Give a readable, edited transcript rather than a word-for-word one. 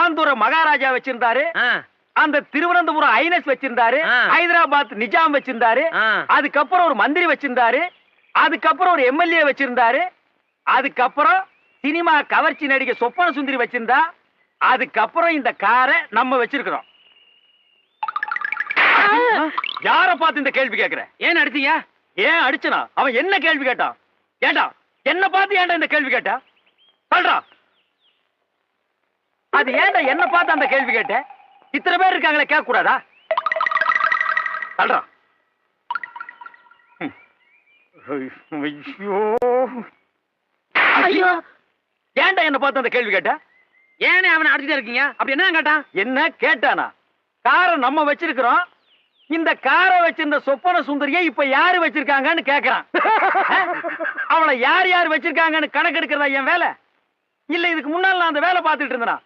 ஆந்தூர மகாராஜா வச்சிருந்தாரு, அந்த திருவனந்தபுரம் ஐனஸ் வச்சிருந்தாரு, ஹைதராபாத் நிஜாம் வச்சிருந்தாரு, அதுக்கப்புறம் ஒரு மந்திரி வச்சிருந்தாரு, அதுக்கப்புறம் ஒரு எம்எல்ஏ வச்சிருந்தாரு, அதுக்கப்புறம் சினிமா கவர்ச்சி நடிகை சொப்பன சுந்தரி வச்சிருந்தா, அதுக்கப்புறம் இந்த காரை நம்ம வச்சிருக்கிறோம். யார பார்த்து இந்த கேள்வி கேட்கிற? ஏன் அடிச்சீங்க? ஏன் அடிச்சனா? அவன் என்ன கேள்வி கேட்டான்? ஏண்டா என்ன பார்த்து ஏன்டா இந்த கேள்வி கேட்டா? சொல்றா. அது ஏன்டா என்ன பார்த்து அந்த கேள்வி கேட்ட? இத்தனை பேர் இருக்காங்களே, கேட்க கூடாதா? சொல்றா. ஐயோ, ஏன்டா என்ன பார்த்து அந்த கேள்வி கேட்ட? ஏனே அவனை அடிச்சுட்டே இருக்கீங்க? அப்படி என்ன கேட்டான்? என்ன கேட்டானா? காரை நம்ம வச்சிருக்கிறோம், இந்த காரை வச்சிருந்த சொப்பன சுந்தரியை இப்ப யாரு வச்சிருக்காங்கன்னு கேக்குறான். அவளை யார் யார் வச்சிருக்காங்கன்னு கணக்கு எடுக்கிறதா என் வேலை? இல்ல இதுக்கு முன்னால நான் அந்த வேலை பார்த்துட்டு இருந்தேனா?